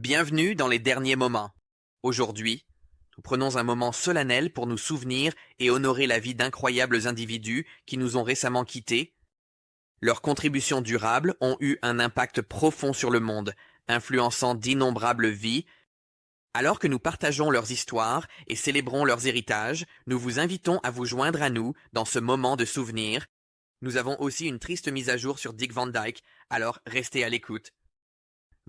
Bienvenue dans les derniers moments. Aujourd'hui, nous prenons un moment solennel pour nous souvenir et honorer la vie d'incroyables individus qui nous ont récemment quittés. Leurs contributions durables ont eu un impact profond sur le monde, influençant d'innombrables vies. Alors que nous partageons leurs histoires et célébrons leurs héritages, nous vous invitons à vous joindre à nous dans ce moment de souvenir. Nous avons aussi une triste mise à jour sur Dick Van Dyke, alors restez à l'écoute.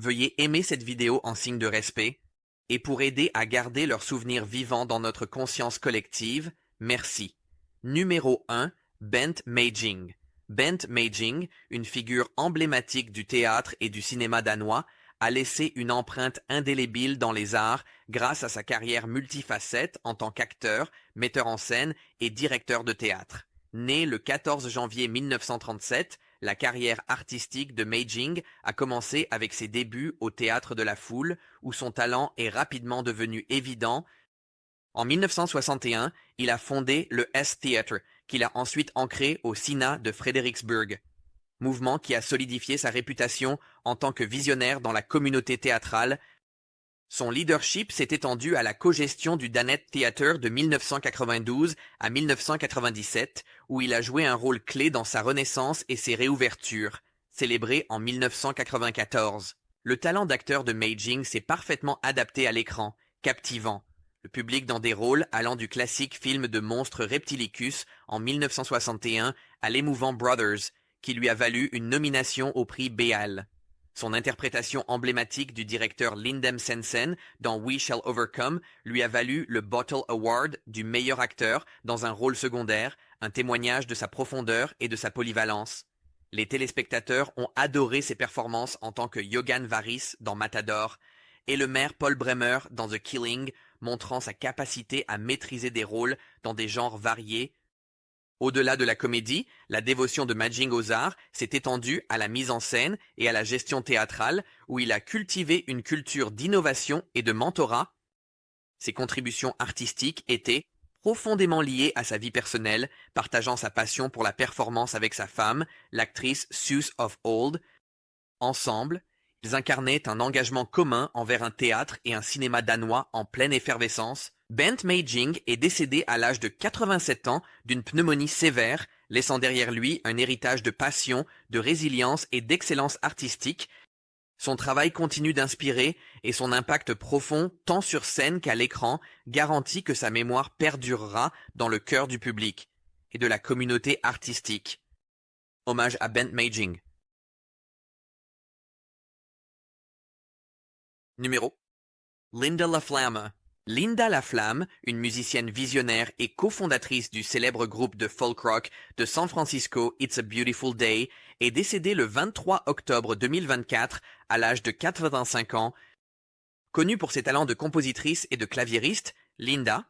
Veuillez aimer cette vidéo en signe de respect, et pour aider à garder leurs souvenirs vivants dans notre conscience collective, merci. Numéro 1, Bent Meijing. Bent Meijing, une figure emblématique du théâtre et du cinéma danois, a laissé une empreinte indélébile dans les arts grâce à sa carrière multifacette en tant qu'acteur, metteur en scène et directeur de théâtre. Né le 14 janvier 1937, la carrière artistique de Meijing a commencé avec ses débuts au Théâtre de la Foule, où son talent est rapidement devenu évident. En 1961, il a fondé le S-Theatre, qu'il a ensuite ancré au Sina de Frederiksburg, mouvement qui a solidifié sa réputation en tant que visionnaire dans la communauté théâtrale. Son leadership s'est étendu à la cogestion du Danet Theatre de 1992 à 1997, où il a joué un rôle clé dans sa renaissance et ses réouvertures, célébrées en 1994. Le talent d'acteur de Meijing s'est parfaitement adapté à l'écran, captivant le public dans des rôles allant du classique film de monstre Reptilicus en 1961 à l'émouvant Brothers, qui lui a valu une nomination au prix Béal. Son interprétation emblématique du directeur Lindem Sensen dans We Shall Overcome lui a valu le Bottle Award du meilleur acteur dans un rôle secondaire, un témoignage de sa profondeur et de sa polyvalence. Les téléspectateurs ont adoré ses performances en tant que Yogan Varis dans Matador, et le maire Paul Bremer dans The Killing, montrant sa capacité à maîtriser des rôles dans des genres variés. Au-delà de la comédie, la dévotion de Meijing aux arts s'est étendue à la mise en scène et à la gestion théâtrale, où il a cultivé une culture d'innovation et de mentorat. Ses contributions artistiques étaient profondément liées à sa vie personnelle, partageant sa passion pour la performance avec sa femme, l'actrice Suze of Old. Ensemble, ils incarnaient un engagement commun envers un théâtre et un cinéma danois en pleine effervescence. Bent Meijing est décédé à l'âge de 87 ans d'une pneumonie sévère, laissant derrière lui un héritage de passion, de résilience et d'excellence artistique. Son travail continue d'inspirer et son impact profond, tant sur scène qu'à l'écran, garantit que sa mémoire perdurera dans le cœur du public et de la communauté artistique. Hommage à Bent Meijing. Numéro Linda LaFlamme. Linda LaFlamme, une musicienne visionnaire et cofondatrice du célèbre groupe de folk rock de San Francisco It's a Beautiful Day, est décédée le 23 octobre 2024 à l'âge de 85 ans. Connue pour ses talents de compositrice et de claviériste, Linda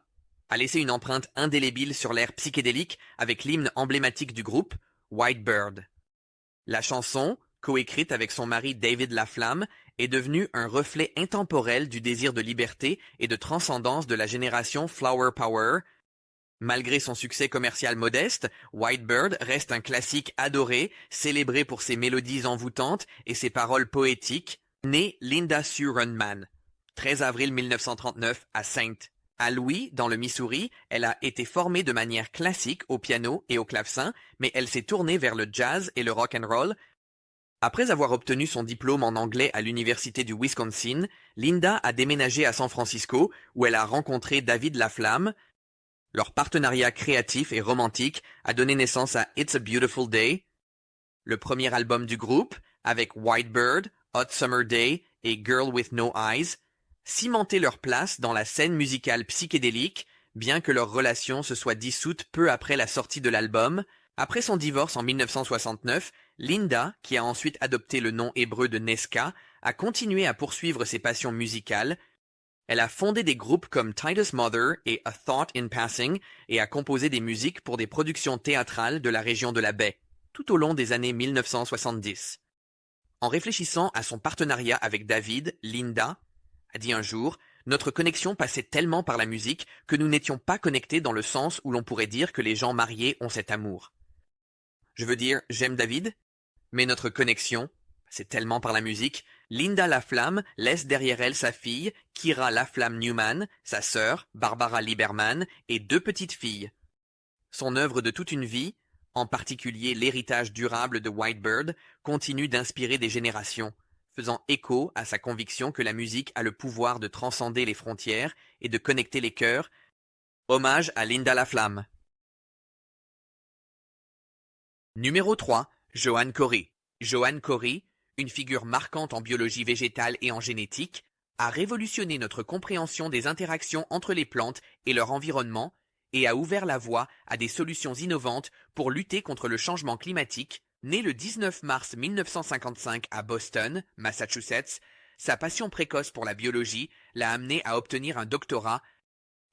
a laissé une empreinte indélébile sur l'air psychédélique avec l'hymne emblématique du groupe, White Bird. La chanson, coécrite avec son mari David LaFlamme, est devenue un reflet intemporel du désir de liberté et de transcendance de la génération Flower Power. Malgré son succès commercial modeste, White Bird reste un classique adoré, célébré pour ses mélodies envoûtantes et ses paroles poétiques. Née Linda Sue Runman, 13 avril 1939 à St. À Louis, dans le Missouri, elle a été formée de manière classique au piano et au clavecin, mais elle s'est tournée vers le jazz et le rock and roll. Après avoir obtenu son diplôme en anglais à l'université du Wisconsin, Linda a déménagé à San Francisco, où elle a rencontré David LaFlamme. Leur partenariat créatif et romantique a donné naissance à It's a Beautiful Day, le premier album du groupe, avec White Bird, Hot Summer Day et Girl with No Eyes, cimenté leur place dans la scène musicale psychédélique, bien que leur relation se soit dissoute peu après la sortie de l'album. Après son divorce en 1969, Linda, qui a ensuite adopté le nom hébreu de Nesca, a continué à poursuivre ses passions musicales. Elle a fondé des groupes comme Titus Mother et A Thought in Passing et a composé des musiques pour des productions théâtrales de la région de la baie, tout au long des années 1970. En réfléchissant à son partenariat avec David, Linda a dit un jour « Notre connexion passait tellement par la musique que nous n'étions pas connectés dans le sens où l'on pourrait dire que les gens mariés ont cet amour. Je veux dire, j'aime David, mais notre connexion C'est tellement par la musique. Linda Laflamme laisse derrière elle sa fille, Kira Laflamme Newman, sa sœur, Barbara Lieberman, et 2 petites filles. Son œuvre de toute une vie, en particulier l'héritage durable de Whitebird, continue d'inspirer des générations, faisant écho à sa conviction que la musique a le pouvoir de transcender les frontières et de connecter les cœurs. Hommage à Linda Laflamme. Numéro 3. Johann Corey. Johann Corey, une figure marquante en biologie végétale et en génétique, a révolutionné notre compréhension des interactions entre les plantes et leur environnement et a ouvert la voie à des solutions innovantes pour lutter contre le changement climatique. Né le 19 mars 1955 à Boston, Massachusetts, sa passion précoce pour la biologie l'a amené à obtenir un doctorat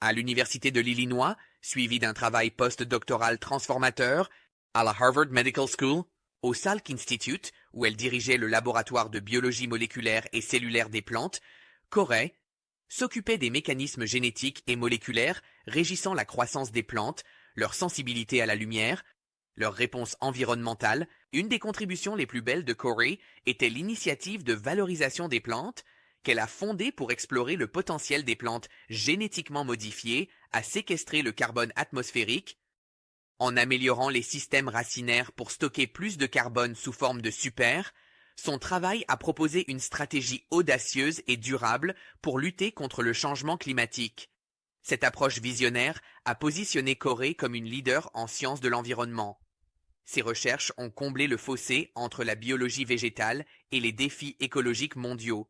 à l'Université de l'Illinois, suivi d'un travail post-doctoral transformateur, à la Harvard Medical School, au Salk Institute, où elle dirigeait le laboratoire de biologie moléculaire et cellulaire des plantes. Corey s'occupait des mécanismes génétiques et moléculaires régissant la croissance des plantes, leur sensibilité à la lumière, leur réponse environnementale. Une des contributions les plus belles de Corey était l'initiative de valorisation des plantes, qu'elle a fondée pour explorer le potentiel des plantes génétiquement modifiées à séquestrer le carbone atmosphérique, en améliorant les systèmes racinaires pour stocker plus de carbone sous forme de super. Son travail a proposé une stratégie audacieuse et durable pour lutter contre le changement climatique. Cette approche visionnaire a positionné Corey comme une leader en sciences de l'environnement. Ses recherches ont comblé le fossé entre la biologie végétale et les défis écologiques mondiaux.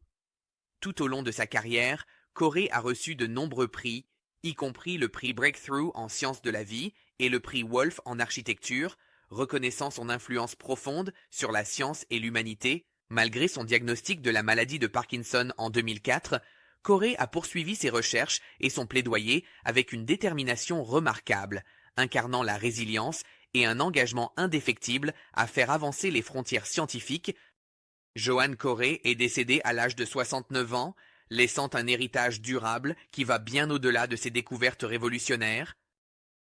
Tout au long de sa carrière, Corey a reçu de nombreux prix, y compris le prix Breakthrough en sciences de la vie et le prix Wolf en architecture, reconnaissant son influence profonde sur la science et l'humanité. Malgré son diagnostic de la maladie de Parkinson en 2004, Corey a poursuivi ses recherches et son plaidoyer avec une détermination remarquable, incarnant la résilience et un engagement indéfectible à faire avancer les frontières scientifiques. Johann Corey est décédé à l'âge de 69 ans, laissant un héritage durable qui va bien au-delà de ses découvertes révolutionnaires.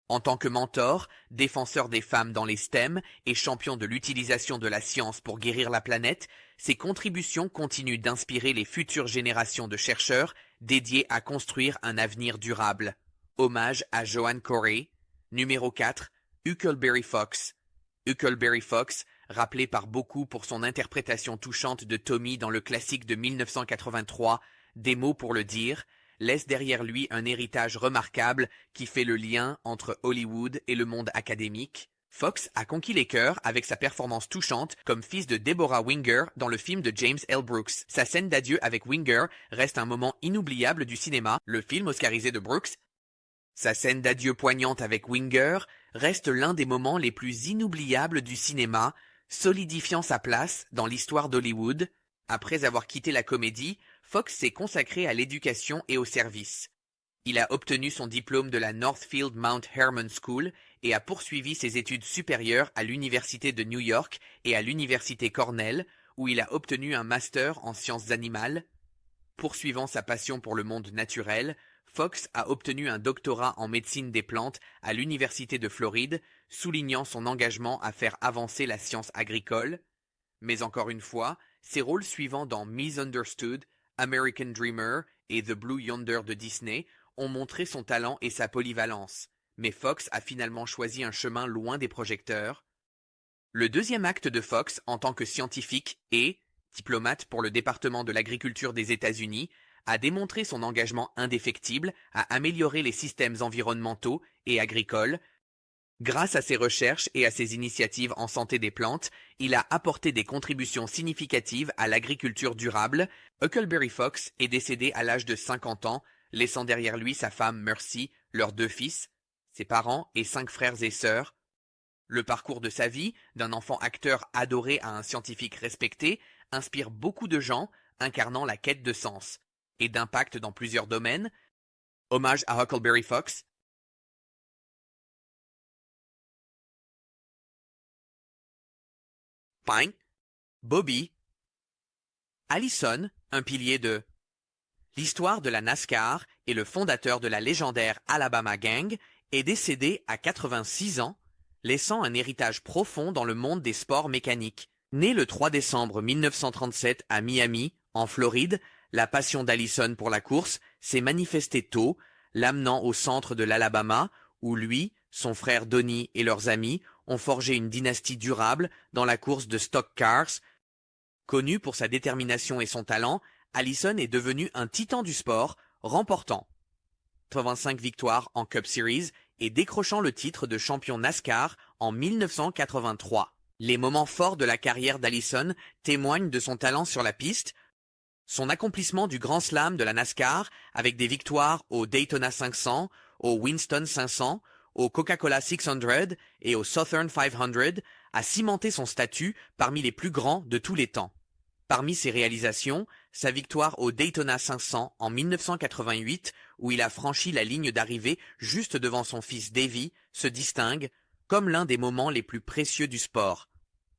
En tant que mentor, défenseur des femmes dans les STEM et champion de l'utilisation de la science pour guérir la planète, ses contributions continuent d'inspirer les futures générations de chercheurs dédiés à construire un avenir durable. Hommage à Johann Corey. Numéro 4. Huckleberry Fox. Huckleberry Fox, rappelé par beaucoup pour son interprétation touchante de Tommy dans le classique de 1983, Des mots pour le dire, laisse derrière lui un héritage remarquable qui fait le lien entre Hollywood et le monde académique. Fox a conquis les cœurs avec sa performance touchante comme fils de Deborah Winger dans le film de James L. Brooks. Sa scène d'adieu avec Winger reste un moment inoubliable du cinéma, le film oscarisé de Brooks. Sa scène d'adieu poignante avec Winger reste l'un des moments les plus inoubliables du cinéma, solidifiant sa place dans l'histoire d'Hollywood. Après avoir quitté la comédie, Fox s'est consacré à l'éducation et au service. Il a obtenu son diplôme de la Northfield Mount Hermon School et a poursuivi ses études supérieures à l'Université de New York et à l'Université Cornell, où il a obtenu un master en sciences animales. Poursuivant sa passion pour le monde naturel, Fox a obtenu un doctorat en médecine des plantes à l'Université de Floride, soulignant son engagement à faire avancer la science agricole. Mais encore une fois, ses rôles suivants dans Misunderstood, American Dreamer et The Blue Yonder de Disney ont montré son talent et sa polyvalence, mais Fox a finalement choisi un chemin loin des projecteurs. Le deuxième acte de Fox en tant que scientifique et diplomate pour le département de l'agriculture des États-Unis a démontré son engagement indéfectible à améliorer les systèmes environnementaux et agricoles. Grâce à ses recherches et à ses initiatives en santé des plantes, il a apporté des contributions significatives à l'agriculture durable. Huckleberry Fox est décédé à l'âge de 50 ans, laissant derrière lui sa femme Mercy, leurs 2 fils, ses parents et 5 frères et sœurs. Le parcours de sa vie, d'un enfant acteur adoré à un scientifique respecté, inspire beaucoup de gens, incarnant la quête de sens et d'impact dans plusieurs domaines. Hommage à Huckleberry Fox. Pine, Bobby, Allison, un pilier de l'histoire de la NASCAR et le fondateur de la légendaire Alabama Gang, est décédé à 86 ans, laissant un héritage profond dans le monde des sports mécaniques. Né le 3 décembre 1937 à Miami, en Floride, la passion d'Allison pour la course s'est manifestée tôt, l'amenant au centre de l'Alabama, où lui, son frère Donnie et leurs amis ont forgé une dynastie durable dans la course de stock cars. Connu pour sa détermination et son talent, Allison est devenu un titan du sport, remportant 85 victoires en Cup Series et décrochant le titre de champion NASCAR en 1983. Les moments forts de la carrière d'Allison témoignent de son talent sur la piste, son accomplissement du Grand Slam de la NASCAR avec des victoires au Daytona 500, au Winston 500, au Coca-Cola 600 et au Southern 500 a cimenté son statut parmi les plus grands de tous les temps. Parmi ses réalisations, sa victoire au Daytona 500 en 1988, où il a franchi la ligne d'arrivée juste devant son fils Davey, se distingue comme l'un des moments les plus précieux du sport.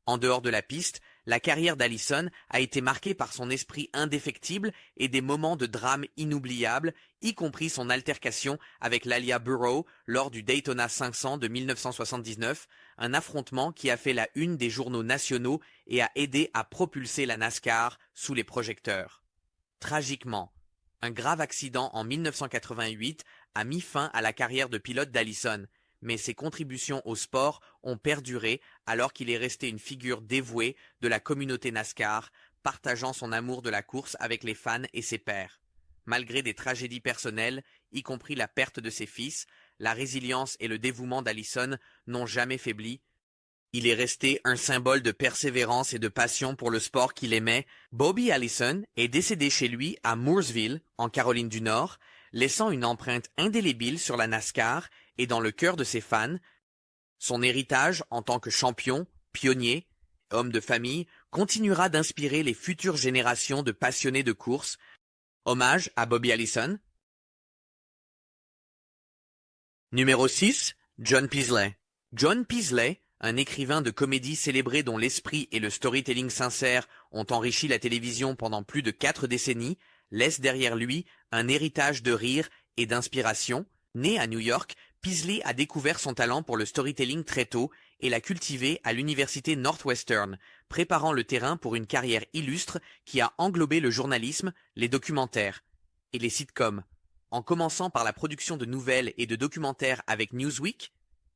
En dehors de la piste, la carrière d'Allison a été marquée par son esprit indéfectible et des moments de drame inoubliables, y compris son altercation avec Lalia Burrow lors du Daytona 500 de 1979, un affrontement qui a fait la une des journaux nationaux et a aidé à propulser la NASCAR sous les projecteurs. Tragiquement, un grave accident en 1988 a mis fin à la carrière de pilote d'Allison, mais ses contributions au sport ont perduré alors qu'il est resté une figure dévouée de la communauté NASCAR, partageant son amour de la course avec les fans et ses pairs. Malgré des tragédies personnelles, y compris la perte de ses fils, la résilience et le dévouement d'Allison n'ont jamais faibli. Il est resté un symbole de persévérance et de passion pour le sport qu'il aimait. Bobby Allison est décédé chez lui à Mooresville, en Caroline du Nord, laissant une empreinte indélébile sur la NASCAR et dans le cœur de ses fans. Son héritage en tant que champion, pionnier, homme de famille, continuera d'inspirer les futures générations de passionnés de course. Hommage à Bobby Allison. Numéro 6. John Peasley. John Peasley, un écrivain de comédie célébré dont l'esprit et le storytelling sincère ont enrichi la télévision pendant plus de 4 décennies, laisse derrière lui un héritage de rire et d'inspiration. Né à New York, Peasley a découvert son talent pour le storytelling très tôt et l'a cultivé à l'université Northwestern, préparant le terrain pour une carrière illustre qui a englobé le journalisme, les documentaires et les sitcoms. En commençant par la production de nouvelles et de documentaires avec Newsweek,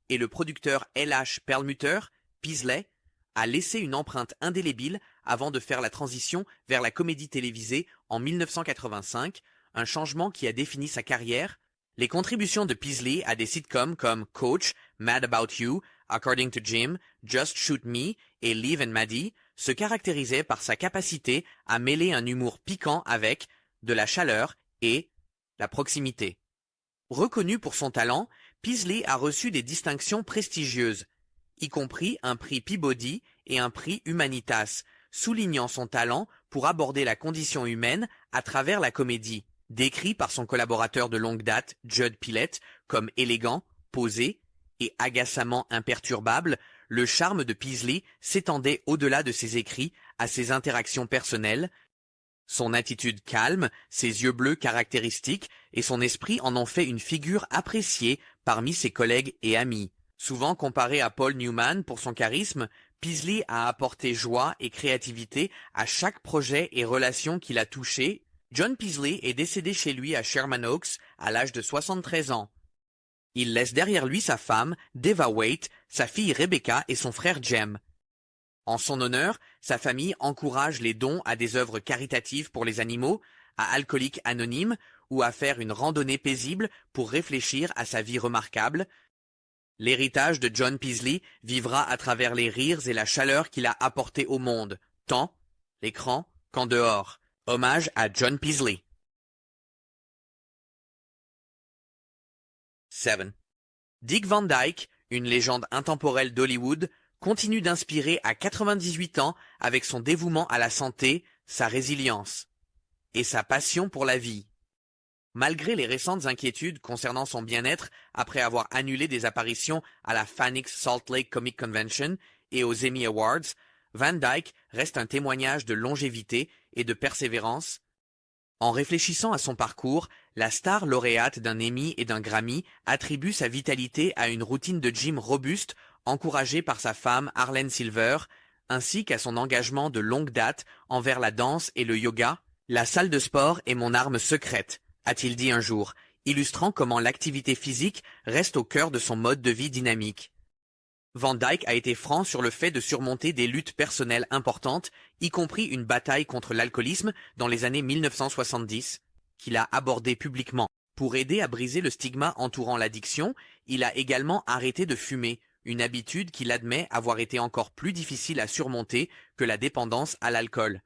et le producteur L.H. Perlmutter, Peasley a laissé une empreinte indélébile avant de faire la transition vers la comédie télévisée en 1985, un changement qui a défini sa carrière. Les contributions de Peasley à des sitcoms comme Coach, Mad About You, According to Jim, Just Shoot Me et Liv and Maddie se caractérisaient par sa capacité à mêler un humour piquant avec de la chaleur et la proximité. Reconnu pour son talent, Peasley a reçu des distinctions prestigieuses, y compris un prix Peabody et un prix Humanitas, soulignant son talent pour aborder la condition humaine à travers la comédie. Décrit par son collaborateur de longue date, Judd Pillett, comme élégant, posé et agaçamment imperturbable, le charme de Peasley s'étendait au-delà de ses écrits à ses interactions personnelles. Son attitude calme, ses yeux bleus caractéristiques et son esprit en ont fait une figure appréciée parmi ses collègues et amis. Souvent comparé à Paul Newman pour son charisme, Peasley a apporté joie et créativité à chaque projet et relation qu'il a touché. John Peasley est décédé chez lui à Sherman Oaks à l'âge de 73 ans. Il laisse derrière lui sa femme, Deva Waite, sa fille Rebecca et son frère Jem. En son honneur, sa famille encourage les dons à des œuvres caritatives pour les animaux, à Alcooliques Anonymes ou à faire une randonnée paisible pour réfléchir à sa vie remarquable. L'héritage de John Peasley vivra à travers les rires et la chaleur qu'il a apporté au monde, tant l'écran qu'en dehors. Hommage à John Peasley. 7. Dick Van Dyke, une légende intemporelle d'Hollywood, continue d'inspirer à 98 ans avec son dévouement à la santé, sa résilience et sa passion pour la vie. Malgré les récentes inquiétudes concernant son bien-être après avoir annulé des apparitions à la Phoenix Salt Lake Comic Convention et aux Emmy Awards, Van Dyke reste un témoignage de longévité et de persévérance. En réfléchissant à son parcours, la star lauréate d'un Emmy et d'un Grammy attribue sa vitalité à une routine de gym robuste encouragée par sa femme Harlan Silver, ainsi qu'à son engagement de longue date envers la danse et le yoga. La salle de sport est mon arme secrète, a-t-il dit un jour, illustrant comment l'activité physique reste au cœur de son mode de vie dynamique. Van Dyke a été franc sur le fait de surmonter des luttes personnelles importantes, y compris une bataille contre l'alcoolisme dans les années 1970, qu'il a abordée publiquement. Pour aider à briser le stigma entourant l'addiction, il a également arrêté de fumer, une habitude qu'il admet avoir été encore plus difficile à surmonter que la dépendance à l'alcool.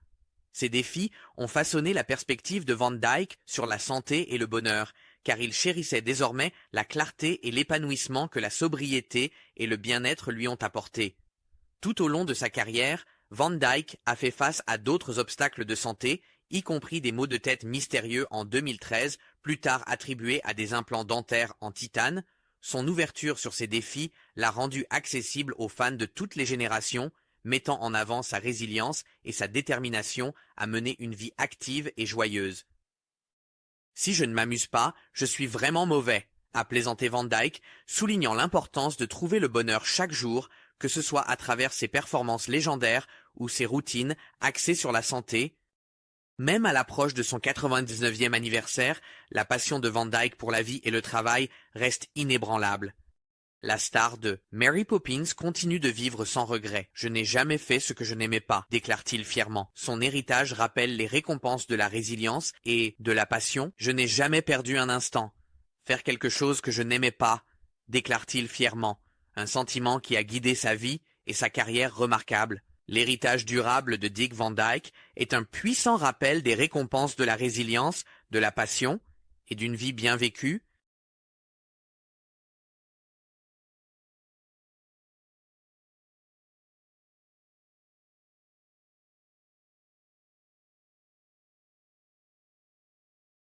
Ces défis ont façonné la perspective de Van Dyke sur la santé et le bonheur, car il chérissait désormais la clarté et l'épanouissement que la sobriété et le bien-être lui ont apporté. Tout au long de sa carrière, Van Dyke a fait face à d'autres obstacles de santé, y compris des maux de tête mystérieux en 2013, plus tard attribués à des implants dentaires en titane. Son ouverture sur ces défis l'a rendu accessible aux fans de toutes les générations, mettant en avant sa résilience et sa détermination à mener une vie active et joyeuse. « Si je ne m'amuse pas, je suis vraiment mauvais », a plaisanté Van Dyke, soulignant l'importance de trouver le bonheur chaque jour, que ce soit à travers ses performances légendaires ou ses routines axées sur la santé. Même à l'approche de son 99e anniversaire, la passion de Van Dyke pour la vie et le travail reste inébranlable. La star de Mary Poppins continue de vivre sans regret. « Je n'ai jamais fait ce que je n'aimais pas », déclare-t-il fièrement. Son héritage rappelle les récompenses de la résilience et de la passion. « Je n'ai jamais perdu un instant. Faire quelque chose que je n'aimais pas », déclare-t-il fièrement. Un sentiment qui a guidé sa vie et sa carrière remarquable. L'héritage durable de Dick Van Dyke est un puissant rappel des récompenses de la résilience, de la passion et d'une vie bien vécue.